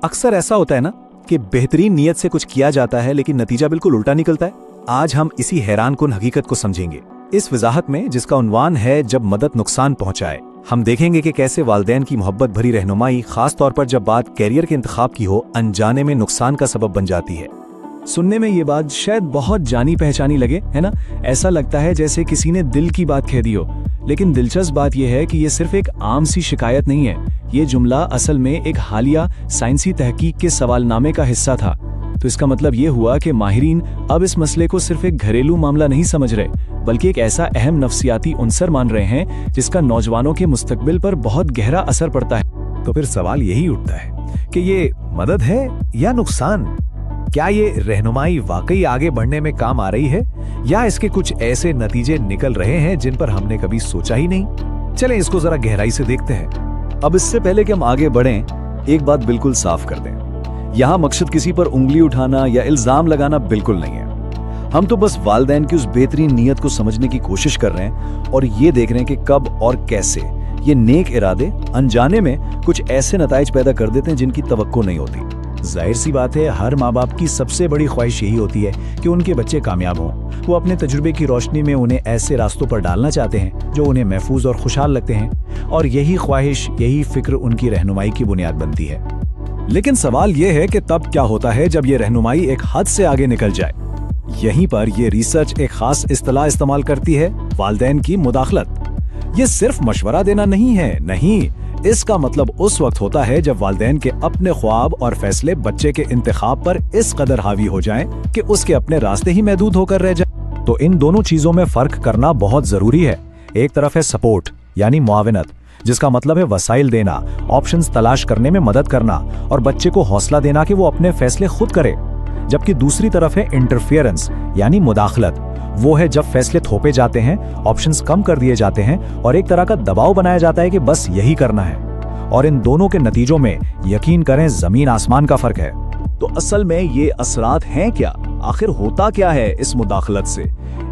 अक्सर ऐसा होता है ना कि बेहतरीन नीयत से कुछ किया जाता है लेकिन नतीजा बिल्कुल उल्टा निकलता है। आज हम इसी हैरानकुन हकीकत को समझेंगे इस वजाहत में, जिसका उन्वान है जब मदद नुकसान पहुंचाए। हम देखेंगे कि कैसे वालिदैन की मोहब्बत भरी रहनुमाई, खास तौर पर जब बात कैरियर के इंतखाब की हो, अनजाने में नुकसान का सबब बन जाती है। सुनने में ये बात शायद बहुत जानी पहचानी लगे, है ना? ऐसा लगता है जैसे किसी ने दिल की बात कह दी हो। लेकिन दिलचस्प बात यह है कि ये सिर्फ एक आम सी शिकायत नहीं है। ये जुमला असल में एक हालिया साइंसी तहकीक के सवालनामे का हिस्सा था। तो इसका मतलब ये हुआ कि माहिरीन अब इस मसले को सिर्फ एक घरेलू मामला नहीं समझ रहे, बल्कि एक ऐसा अहम नफ्सियाती उनसर मान रहे हैं जिसका नौजवानों के मुस्तकबिल पर बहुत गहरा असर पड़ता है। तो फिर सवाल यही उठता है कि ये मदद है या नुकसान? क्या ये रहनुमाई वाकई आगे बढ़ने में काम आ रही है, या इसके कुछ ऐसे नतीजे निकल रहे हैं जिन पर हमने कभी सोचा ही नहीं? चलें इसको जरा गहराई से देखते हैं। अब इससे पहले कि हम आगे बढ़ें, एक बात बिल्कुल साफ कर दें। यहाँ मकसद किसी पर उंगली उठाना या इल्जाम लगाना बिल्कुल नहीं है। हम तो बस वालिदैन की उस बेहतरीन नीयत को समझने की कोशिश कर रहे हैं और ये देख रहे हैं कि कब और कैसे ये नेक इरादे अनजाने में कुछ ऐसे नताइज पैदा कर देते हैं जिनकी तवक्को नहीं होती। जाहिर सी बात है, हर माँ बाप की सबसे बड़ी ख्वाहिश यही होती है कि उनके बच्चे कामयाब हों। वो अपने तजुर्बे की रोशनी में उन्हें ऐसे रास्तों पर डालना चाहते हैं जो उन्हें महफूज और खुशहाल लगते हैं, और यही ख्वाहिश, यही फिक्र उनकी रहनुमाई की बुनियाद बनती है। लेकिन सवाल यह है कि तब क्या होता है जब ये रहनुमाई एक हद से आगे निकल जाए। यहीं पर यह रिसर्च एक खास इस्तिलाह इस्तेमाल करती है, वालिदैन की मुदाखलत। ये सिर्फ मशवरा देना नहीं है, नहीं, इसका मतलब उस वक्त होता है जब वालिदैन के अपने ख्वाब और फैसले बच्चे के इंतखाब पर इस कदर हावी हो जाएं कि उसके अपने रास्ते ही महदूद होकर रह जाएं। तो इन दोनों चीजों में फर्क करना बहुत जरूरी है। एक तरफ है सपोर्ट यानी मुआविनत, जिसका मतलब है वसाइल देना, ऑप्शंस तलाश करने में मदद करना और बच्चे को हौसला देना कि वो अपने फैसले खुद करे। जबकि दूसरी तरफ है इंटरफियरेंस यानी मुदाखलत। वो है जब फैसले थोपे जाते हैं, ऑप्शंस कम कर दिए जाते हैं और एक तरह का दबाव बनाया जाता है कि बस यही करना है। और इन दोनों के नतीजों में यकीन करें जमीन आसमान का फर्क है। तो असल में ये असरात हैं क्या? आखिर होता क्या है इस मुदाखलत से?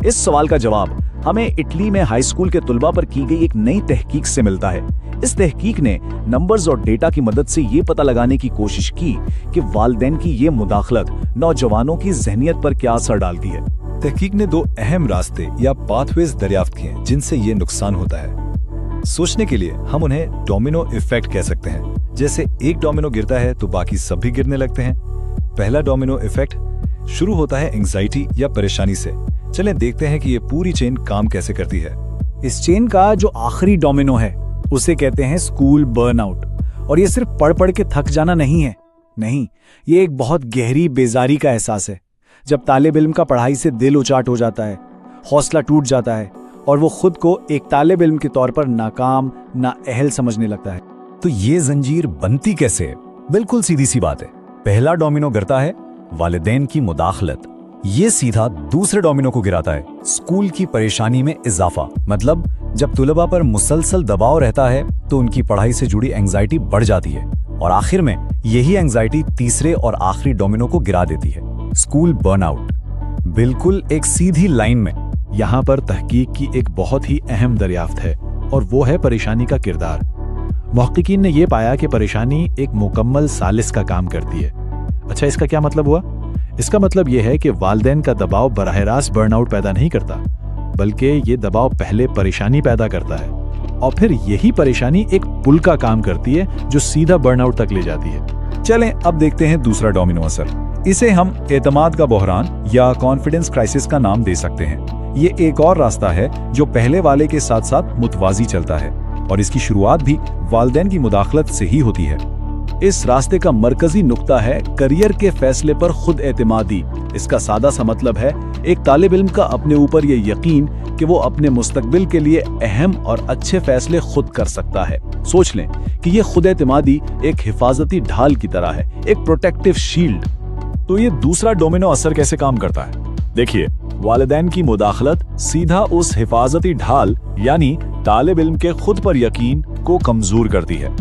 इस सवाल का जवाब हमें इटली में हाई स्कूल के तुलबा पर की गई एक नई तहकीक से मिलता है। इस तहकीक ने नंबर्स और डेटा की मदद से ये पता लगाने की कोशिश की कि वालिदैन की ये मुदाखलत नौजवानों की ज़हनियत पर क्या असर डालती है। तहकीक ने दो अहम रास्ते या पाथवेज दरियाफ्त किए जिनसे ये नुकसान होता है। सोचने के लिए हम उन्हें डोमिनो इफेक्ट कह सकते हैं। जैसे एक डोमिनो गिरता है तो बाकी सब भी गिरने लगते हैं। पहला डोमिनो इफेक्ट शुरू होता है एंजाइटी या परेशानी से। चलें देखते हैं कि ये पूरी चेन काम कैसे करती है। इस चेन का जो आखिरी डोमिनो है उसे कहते हैं स्कूल बर्नआउट। और ये सिर्फ पढ़ पढ़ के थक जाना नहीं है, नहीं, ये एक बहुत गहरी बेजारी का एहसास है। जब तालिब इल्म का पढ़ाई से दिल उचाट हो जाता है, हौसला टूट जाता है और वो खुद को एक तालिब इल्म के तौर पर नाकाम, नाअहल समझने लगता है। तो ये जंजीर बनती कैसे? बिल्कुल सीधी सी बात है। पहला डोमिनो गिरता है वालिदैन की मुदाखलत। ये सीधा दूसरे डोमिनो को गिराता है, स्कूल की परेशानी में इजाफा। मतलब जब तुलबा पर मुसलसल दबाव रहता है तो उनकी पढ़ाई से जुड़ी एंजाइटी बढ़ जाती है और आखिर में यही एंजाइटी तीसरे और आखिरी डोमिनो को गिरा देती है, स्कूल बर्नआउट। बिल्कुल एक सीधी लाइन में। यहाँ पर तहकीक की एक बहुत ही अहम दरियाफ्त है और वो है परेशानी का किरदार। मुहक्किकीन ने यह पाया कि परेशानी एक मुकम्मल सालिस का काम करती है। अच्छा, इसका क्या मतलब हुआ? इसका मतलब यह है कि वालिदैन का दबाव बराह रास्त बर्नआउट पैदा नहीं करता, बल्कि ये दबाव पहले परेशानी पैदा करता है और फिर यही परेशानी एक पुल का काम करती है जो सीधा बर्नआउट तक ले जाती है। चलें अब देखते हैं दूसरा डोमिनो असर। इसे हम एतमाद का बहरान या कॉन्फिडेंस क्राइसिस का नाम दे सकते हैं। ये एक और रास्ता है जो पहले वाले के साथ साथ मुतवाजी चलता है और इसकी शुरुआत भी वालिदैन की मुदाखलत से ही होती है। इस रास्ते का मरकजी नुक्ता है करियर के फैसले पर खुद एतमादी। इसका सादा सा मतलब है एक तालिब इल्म का अपने ऊपर ये यकीन कि वो अपने मुस्तकबिल के लिए अहम और अच्छे फैसले खुद कर सकता है। सोच लें कि ये खुद एतमादी एक हिफाजती ढाल की तरह है, एक प्रोटेक्टिव शील्ड। तो ये दूसरा डोमिनो असर कैसे काम करता है? देखिए, वालिदैन की मुदाखलत सीधा उस हिफाजती ढाल यानी तालिब इल्म के खुद पर यकीन को कमजोर करती है।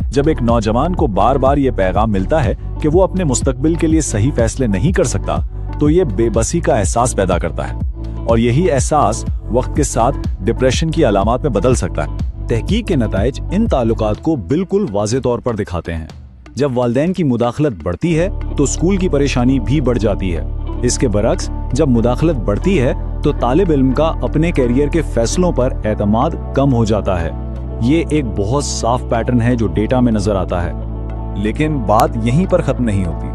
जब एक नौजवान को बार बार ये पैगाम मिलता है कि वो अपने मुस्तकबिल के लिए सही फैसले नहीं कर सकता, तो ये बेबसी का एहसास पैदा करता है और यही एहसास वक्त के साथ डिप्रेशन की अलामात में बदल सकता है। तहकीक के नताइज इन ताल्लुकात को बिल्कुल वाज़े तौर पर दिखाते हैं। जब वालिदैन की मुदाखलत बढ़ती है तो स्कूल की परेशानी भी बढ़ जाती है। इसके बरक्स जब मुदाखलत बढ़ती है तो तालिब इल्म का अपने कैरियर के फैसलों पर एतमाद कम हो जाता है। ये एक बहुत साफ पैटर्न है जो डेटा में नजर आता है। लेकिन बात यहीं पर खत्म नहीं होती।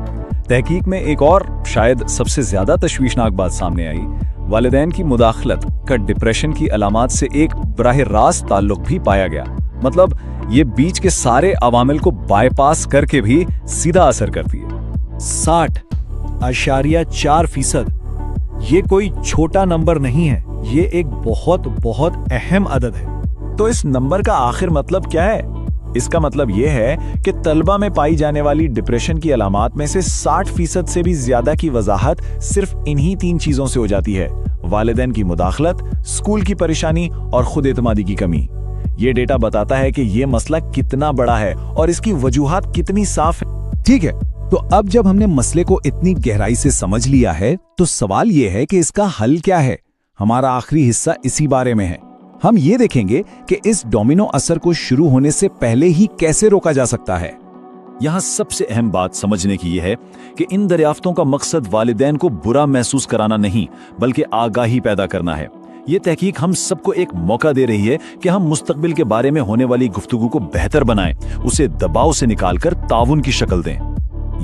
तहकीक में एक और शायद सबसे ज्यादा तशवीशनाक बात सामने आई। वालिदैन की मुदाखलत का डिप्रेशन की अलामात से एक बराह रास्त ताल्लुक भी पाया गया। मतलब ये बीच के सारे अवामिल को बाईपास करके भी सीधा असर करती है। 60.4%। ये कोई छोटा नंबर नहीं है, ये एक बहुत बहुत अहम अदद है। तो इस नंबर का आखिर मतलब क्या है? इसका मतलब यह है कि तलबा में पाई जाने वाली डिप्रेशन की अलामात में से 60% से भी ज्यादा की वजाहत सिर्फ इन्हीं 3 चीजों से हो जाती है: वालिदैन की मुदाखलत, स्कूल की परेशानी और खुद एतमादी की कमी। ये डेटा बताता है कि ये मसला कितना बड़ा है और इसकी वजूहात कितनी साफ है। ठीक है, तो अब जब हमने मसले को इतनी गहराई से समझ लिया है तो सवाल यह है कि इसका हल क्या है। हमारा आखिरी हिस्सा इसी बारे में है। हम ये देखेंगे कि इस डोमिनो असर को शुरू होने से पहले ही कैसे रोका जा सकता है। यहाँ सबसे अहम बात समझने की यह है कि इन दरियाफ्तों का मकसद वालिदैन को बुरा महसूस कराना नहीं, बल्कि आगाही पैदा करना है। ये तहकीक हम सबको एक मौका दे रही है कि हम मुस्तकबिल के बारे में होने वाली गुफ्तगू को बेहतर बनाएं, उसे दबाव से निकालकर ताउन की शक्ल दें।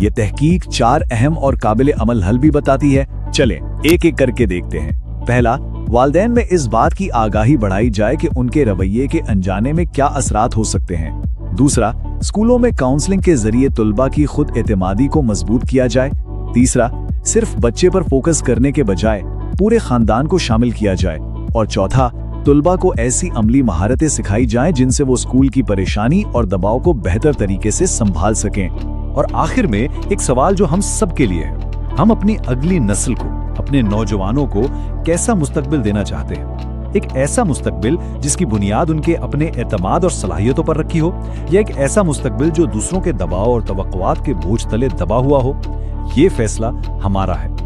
ये तहकीक 4 अहम और काबिल अमल हल भी बताती है। चलें एक एक करके देखते हैं। पहला, वालिदैन में इस बात की आगाही बढ़ाई जाए कि उनके रवैये के अनजाने में क्या असरात हो सकते हैं। दूसरा, स्कूलों में काउंसलिंग के जरिए तुलबा की खुद एतमादी को मजबूत किया जाए। तीसरा, सिर्फ बच्चे पर फोकस करने के बजाय पूरे खानदान को शामिल किया जाए। और चौथा, तुलबा को ऐसी अमली महारतें सिखाई जाएं जिनसे वो स्कूल की परेशानी और दबाव को बेहतर तरीके से संभाल सकें। और आखिर में एक सवाल जो हम सब के लिए है, हम अपनी अगली नस्ल को, अपने नौजवानों को कैसा मुस्तकबिल देना चाहते हैं? एक ऐसा मुस्तकबिल जिसकी बुनियाद उनके अपने एतमाद और सलाहियतों पर रखी हो, या एक ऐसा मुस्तकबिल जो दूसरों के दबाव और तवक्कुआत के बोझ तले दबा हुआ हो? ये फैसला हमारा है।